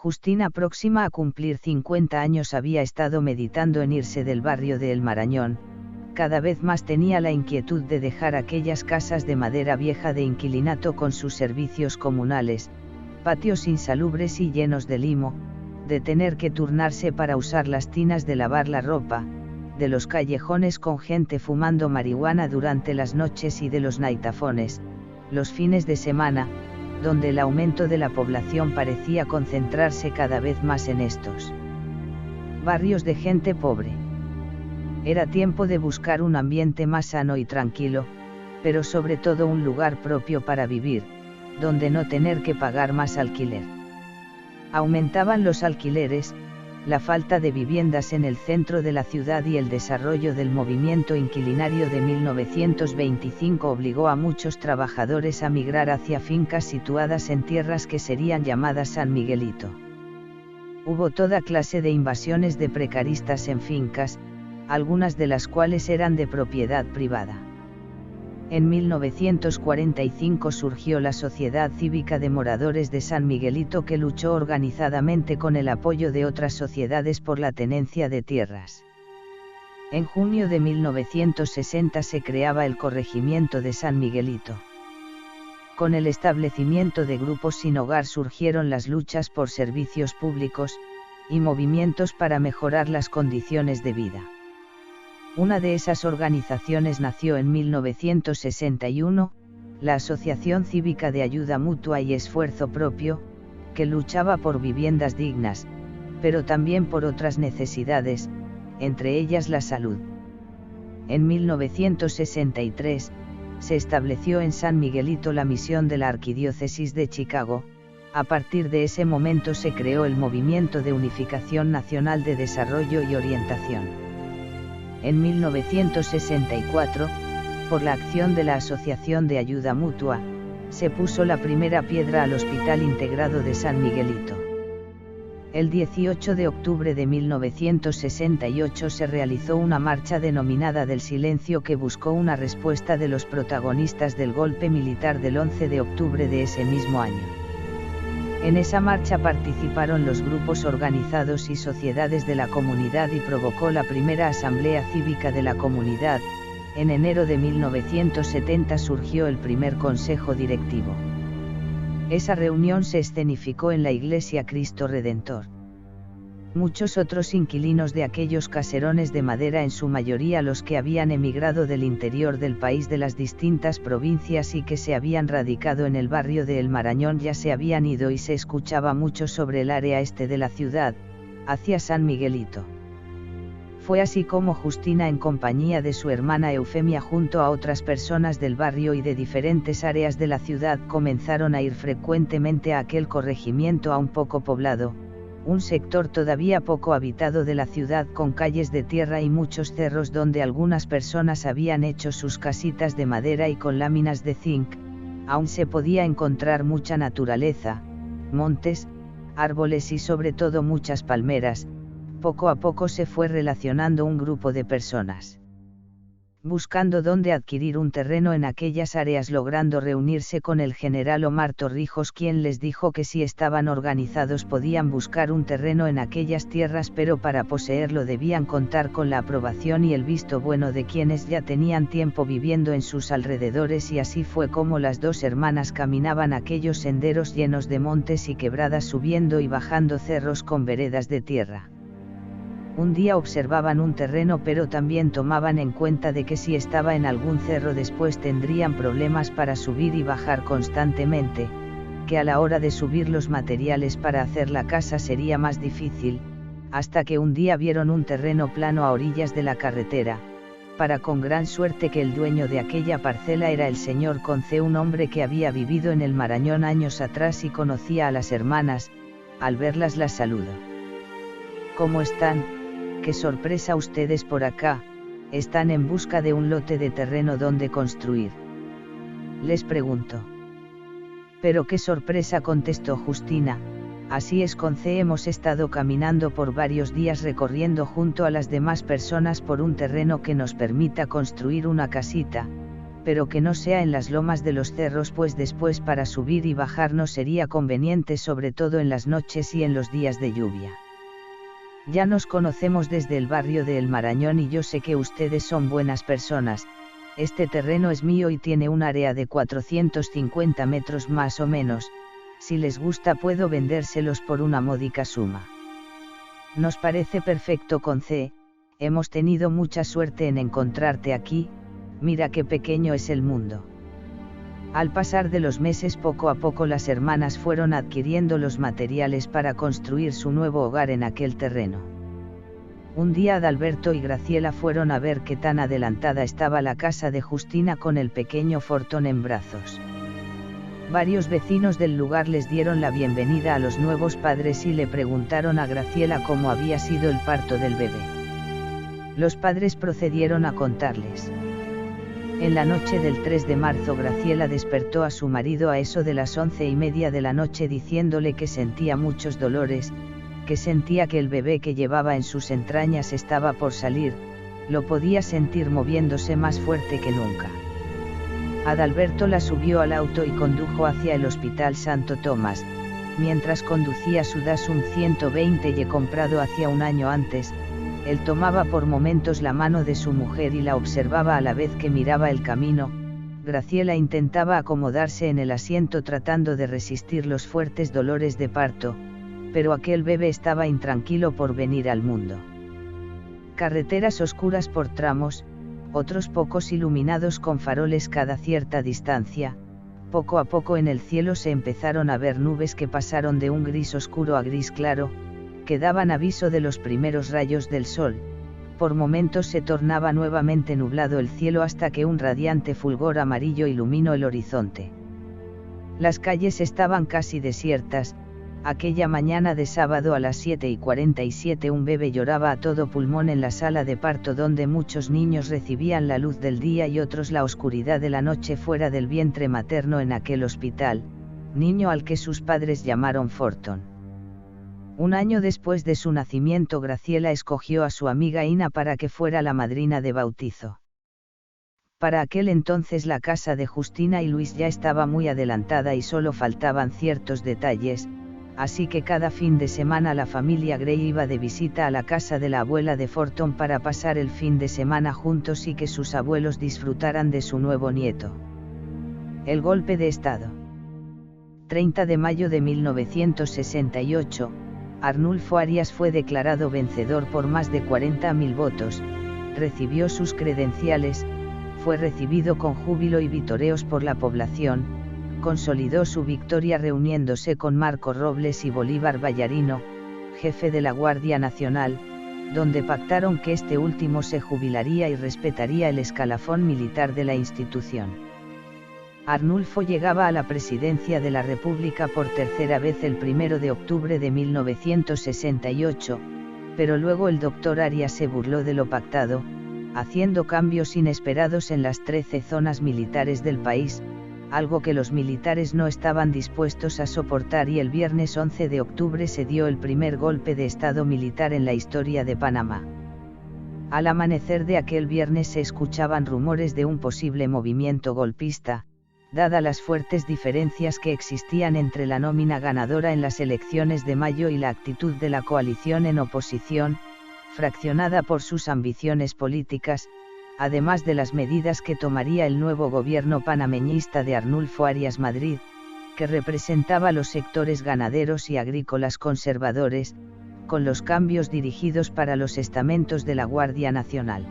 Justina, próxima a cumplir 50 años, había estado meditando en irse del barrio de El Marañón. Cada vez más tenía la inquietud de dejar aquellas casas de madera vieja de inquilinato con sus servicios comunales, patios insalubres y llenos de limo, de tener que turnarse para usar las tinas de lavar la ropa, de los callejones con gente fumando marihuana durante las noches y de los naitafones, los fines de semana, donde el aumento de la población parecía concentrarse cada vez más en estos barrios de gente pobre. Era tiempo de buscar un ambiente más sano y tranquilo, pero sobre todo un lugar propio para vivir, donde no tener que pagar más alquiler. Aumentaban los alquileres, la falta de viviendas en el centro de la ciudad y el desarrollo del movimiento inquilinario de 1925 obligó a muchos trabajadores a migrar hacia fincas situadas en tierras que serían llamadas San Miguelito. Hubo toda clase de invasiones de precaristas en fincas, algunas de las cuales eran de propiedad privada. En 1945 surgió la Sociedad Cívica de Moradores de San Miguelito, que luchó organizadamente con el apoyo de otras sociedades por la tenencia de tierras. En junio de 1960 se creaba el Corregimiento de San Miguelito. Con el establecimiento de grupos sin hogar surgieron las luchas por servicios públicos, y movimientos para mejorar las condiciones de vida. Una de esas organizaciones nació en 1961, la Asociación Cívica de Ayuda Mutua y Esfuerzo Propio, que luchaba por viviendas dignas, pero también por otras necesidades, entre ellas la salud. En 1963, se estableció en San Miguelito la misión de la Arquidiócesis de Chicago. A partir de ese momento se creó el Movimiento de Unificación Nacional de Desarrollo y Orientación. En 1964, por la acción de la Asociación de Ayuda Mutua, se puso la primera piedra al Hospital Integrado de San Miguelito. El 18 de octubre de 1968 se realizó una marcha denominada del silencio, que buscó una respuesta de los protagonistas del golpe militar del 11 de octubre de ese mismo año. En esa marcha participaron los grupos organizados y sociedades de la comunidad y provocó la primera asamblea cívica de la comunidad. En enero de 1970 surgió el primer consejo directivo. Esa reunión se escenificó en la Iglesia Cristo Redentor. Muchos otros inquilinos de aquellos caserones de madera, en su mayoría los que habían emigrado del interior del país de las distintas provincias y que se habían radicado en el barrio de El Marañón, ya se habían ido y se escuchaba mucho sobre el área este de la ciudad, hacia San Miguelito. Fue así como Justina, en compañía de su hermana Eufemia, junto a otras personas del barrio y de diferentes áreas de la ciudad, comenzaron a ir frecuentemente a aquel corregimiento aún poco poblado, un sector todavía poco habitado de la ciudad, con calles de tierra y muchos cerros donde algunas personas habían hecho sus casitas de madera y con láminas de zinc. Aún se podía encontrar mucha naturaleza, montes, árboles y sobre todo muchas palmeras. Poco a poco se fue relacionando un grupo de personas, buscando dónde adquirir un terreno en aquellas áreas, logrando reunirse con el general Omar Torrijos, quien les dijo que si estaban organizados podían buscar un terreno en aquellas tierras, pero para poseerlo debían contar con la aprobación y el visto bueno de quienes ya tenían tiempo viviendo en sus alrededores, y así fue como las dos hermanas caminaban aquellos senderos llenos de montes y quebradas, subiendo y bajando cerros con veredas de tierra. Un día observaban un terreno, pero también tomaban en cuenta de que si estaba en algún cerro después tendrían problemas para subir y bajar constantemente, que a la hora de subir los materiales para hacer la casa sería más difícil, hasta que un día vieron un terreno plano a orillas de la carretera, para con gran suerte que el dueño de aquella parcela era el señor Conce, un hombre que había vivido en El Marañón años atrás y conocía a las hermanas. Al verlas las saludó. ¿Cómo están? ¡Qué sorpresa ustedes por acá! ¿Están en busca de un lote de terreno donde construir?, les preguntó. Pero qué sorpresa, contestó Justina. Así es, Conce, hemos estado caminando por varios días recorriendo junto a las demás personas por un terreno que nos permita construir una casita, pero que no sea en las lomas de los cerros, pues después para subir y bajar no sería conveniente, sobre todo en las noches y en los días de lluvia. Ya nos conocemos desde el barrio de El Marañón y yo sé que ustedes son buenas personas. Este terreno es mío y tiene un área de 450 metros más o menos. Si les gusta puedo vendérselos por una módica suma. Nos parece perfecto, Conce. Hemos tenido mucha suerte en encontrarte aquí. Mira qué pequeño es el mundo. Al pasar de los meses, poco a poco las hermanas fueron adquiriendo los materiales para construir su nuevo hogar en aquel terreno. Un día Adalberto y Graciela fueron a ver qué tan adelantada estaba la casa de Justina con el pequeño Fortón en brazos. Varios vecinos del lugar les dieron la bienvenida a los nuevos padres y le preguntaron a Graciela cómo había sido el parto del bebé. Los padres procedieron a contarles. En la noche del 3 de marzo Graciela despertó a su marido a eso de las 11:30 de la noche diciéndole que sentía muchos dolores, que sentía que el bebé que llevaba en sus entrañas estaba por salir, lo podía sentir moviéndose más fuerte que nunca. Adalberto la subió al auto y condujo hacia el Hospital Santo Tomás, mientras conducía su Datsun 120 comprado hacía un año antes. Él tomaba por momentos la mano de su mujer y la observaba a la vez que miraba el camino. Graciela intentaba acomodarse en el asiento tratando de resistir los fuertes dolores de parto, pero aquel bebé estaba intranquilo por venir al mundo. Carreteras oscuras por tramos, otros pocos iluminados con faroles cada cierta distancia. Poco a poco en el cielo se empezaron a ver nubes que pasaron de un gris oscuro a gris claro, que daban aviso de los primeros rayos del sol. Por momentos se tornaba nuevamente nublado el cielo hasta que un radiante fulgor amarillo iluminó el horizonte. Las calles estaban casi desiertas. Aquella mañana de sábado a las 7:47 un bebé lloraba a todo pulmón en la sala de parto donde muchos niños recibían la luz del día y otros la oscuridad de la noche fuera del vientre materno en aquel hospital, niño al que sus padres llamaron Fortón. Un año después de su nacimiento Graciela escogió a su amiga Ina para que fuera la madrina de bautizo. Para aquel entonces la casa de Justina y Luis ya estaba muy adelantada y solo faltaban ciertos detalles, así que cada fin de semana la familia Grey iba de visita a la casa de la abuela de Fortón para pasar el fin de semana juntos y que sus abuelos disfrutaran de su nuevo nieto. El golpe de Estado. 30 de mayo de 1968. Arnulfo Arias fue declarado vencedor por más de 40.000 votos, recibió sus credenciales, fue recibido con júbilo y vitoreos por la población, consolidó su victoria reuniéndose con Marco Robles y Bolívar Vallarino, jefe de la Guardia Nacional, donde pactaron que este último se jubilaría y respetaría el escalafón militar de la institución. Arnulfo llegaba a la presidencia de la República por tercera vez el 1 de octubre de 1968, pero luego el doctor Arias se burló de lo pactado, haciendo cambios inesperados en las 13 zonas militares del país, algo que los militares no estaban dispuestos a soportar, y el viernes 11 de octubre se dio el primer golpe de Estado militar en la historia de Panamá. Al amanecer de aquel viernes se escuchaban rumores de un posible movimiento golpista, dadas las fuertes diferencias que existían entre la nómina ganadora en las elecciones de mayo y la actitud de la coalición en oposición, fraccionada por sus ambiciones políticas, además de las medidas que tomaría el nuevo gobierno panameñista de Arnulfo Arias Madrid, que representaba los sectores ganaderos y agrícolas conservadores, con los cambios dirigidos para los estamentos de la Guardia Nacional.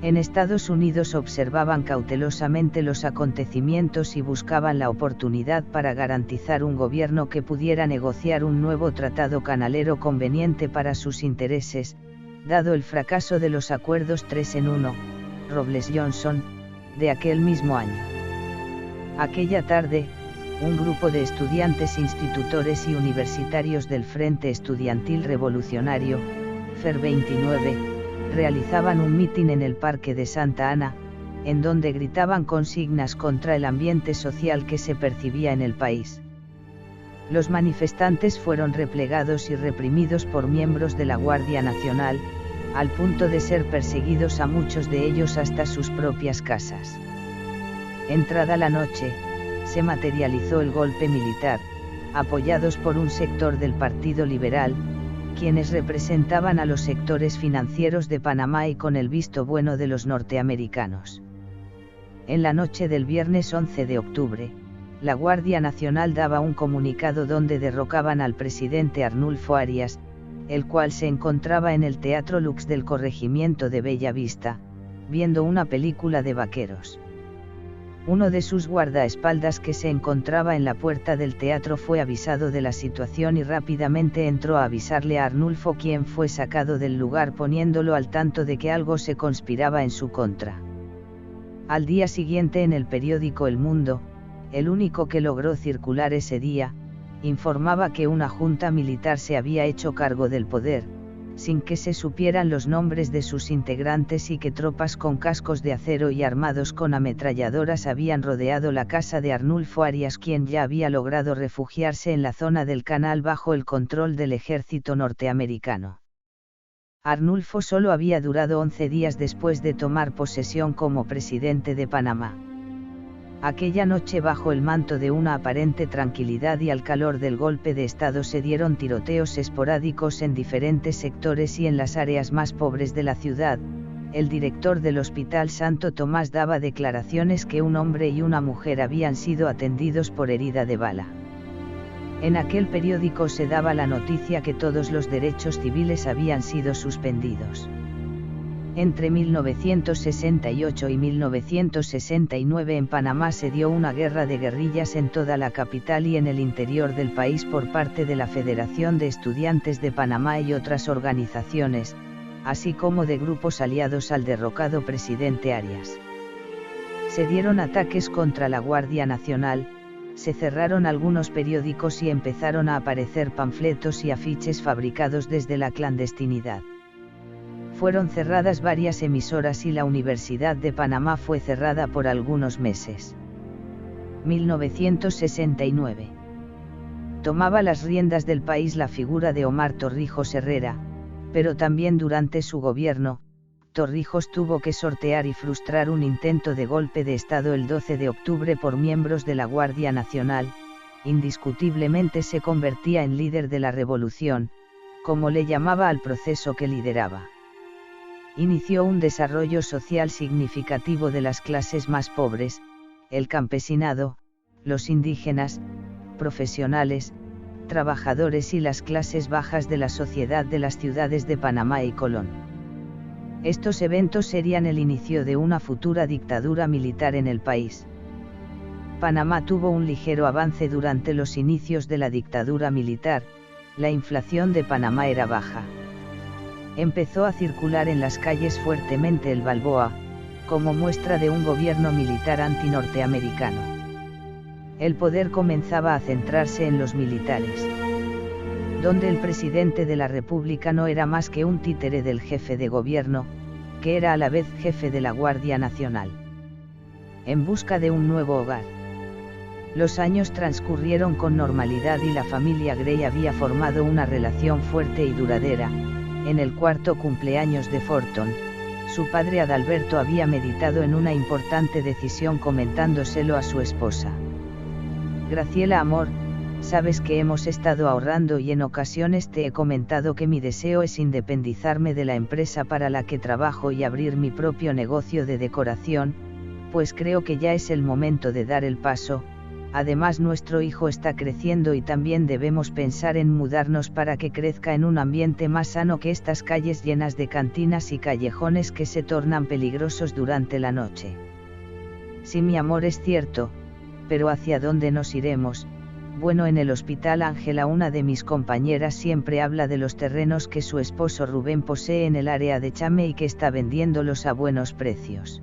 En Estados Unidos observaban cautelosamente los acontecimientos y buscaban la oportunidad para garantizar un gobierno que pudiera negociar un nuevo tratado canalero conveniente para sus intereses, dado el fracaso de los acuerdos 3 en 1, Robles-Johnson, de aquel mismo año. Aquella tarde, un grupo de estudiantes, institutores y universitarios del Frente Estudiantil Revolucionario, FER 29, realizaban un mitin en el Parque de Santa Ana, en donde gritaban consignas contra el ambiente social que se percibía en el país. Los manifestantes fueron replegados y reprimidos por miembros de la Guardia Nacional, al punto de ser perseguidos a muchos de ellos hasta sus propias casas. Entrada la noche, se materializó el golpe militar, apoyados por un sector del Partido Liberal, quienes representaban a los sectores financieros de Panamá y con el visto bueno de los norteamericanos. En la noche del viernes 11 de octubre, la Guardia Nacional daba un comunicado donde derrocaban al presidente Arnulfo Arias, el cual se encontraba en el Teatro Lux del corregimiento de Bella Vista, viendo una película de vaqueros. Uno de sus guardaespaldas que se encontraba en la puerta del teatro fue avisado de la situación y rápidamente entró a avisarle a Arnulfo, quien fue sacado del lugar poniéndolo al tanto de que algo se conspiraba en su contra. Al día siguiente en el periódico El Mundo, el único que logró circular ese día, informaba que una junta militar se había hecho cargo del poder, sin que se supieran los nombres de sus integrantes, y que tropas con cascos de acero y armados con ametralladoras habían rodeado la casa de Arnulfo Arias, quien ya había logrado refugiarse en la zona del canal bajo el control del ejército norteamericano. Arnulfo solo había durado 11 días después de tomar posesión como presidente de Panamá. Aquella noche, bajo el manto de una aparente tranquilidad y al calor del golpe de Estado, se dieron tiroteos esporádicos en diferentes sectores y en las áreas más pobres de la ciudad. El director del Hospital Santo Tomás daba declaraciones que un hombre y una mujer habían sido atendidos por herida de bala. En aquel periódico se daba la noticia que todos los derechos civiles habían sido suspendidos. Entre 1968 y 1969 en Panamá se dio una guerra de guerrillas en toda la capital y en el interior del país por parte de la Federación de Estudiantes de Panamá y otras organizaciones, así como de grupos aliados al derrocado presidente Arias. Se dieron ataques contra la Guardia Nacional, se cerraron algunos periódicos y empezaron a aparecer panfletos y afiches fabricados desde la clandestinidad. Fueron cerradas varias emisoras y la Universidad de Panamá fue cerrada por algunos meses. 1969. Tomaba las riendas del país la figura de Omar Torrijos Herrera, pero también durante su gobierno, Torrijos tuvo que sortear y frustrar un intento de golpe de Estado el 12 de octubre por miembros de la Guardia Nacional. Indiscutiblemente se convertía en líder de la revolución, como le llamaba al proceso que lideraba. Inició un desarrollo social significativo de las clases más pobres, el campesinado, los indígenas, profesionales, trabajadores y las clases bajas de la sociedad de las ciudades de Panamá y Colón. Estos eventos serían el inicio de una futura dictadura militar en el país. Panamá tuvo un ligero avance durante los inicios de la dictadura militar. La inflación de Panamá era baja. Empezó a circular en las calles fuertemente el Balboa, como muestra de un gobierno militar antinorteamericano. El poder comenzaba a centrarse en los militares, donde el presidente de la República no era más que un títere del jefe de gobierno, que era a la vez jefe de la Guardia Nacional. En busca de un nuevo hogar. Los años transcurrieron con normalidad y la familia Grey había formado una relación fuerte y duradera. En el cuarto cumpleaños de Forton, su padre Adalberto había meditado en una importante decisión comentándoselo a su esposa. Graciela, amor, sabes que hemos estado ahorrando y en ocasiones te he comentado que mi deseo es independizarme de la empresa para la que trabajo y abrir mi propio negocio de decoración, pues creo que ya es el momento de dar el paso. Además, nuestro hijo está creciendo y también debemos pensar en mudarnos para que crezca en un ambiente más sano que estas calles llenas de cantinas y callejones que se tornan peligrosos durante la noche. Sí, mi amor, es cierto, pero ¿hacia dónde nos iremos? Bueno, en el Hospital Ángela, una de mis compañeras, siempre habla de los terrenos que su esposo Rubén posee en el área de Chame y que está vendiéndolos a buenos precios.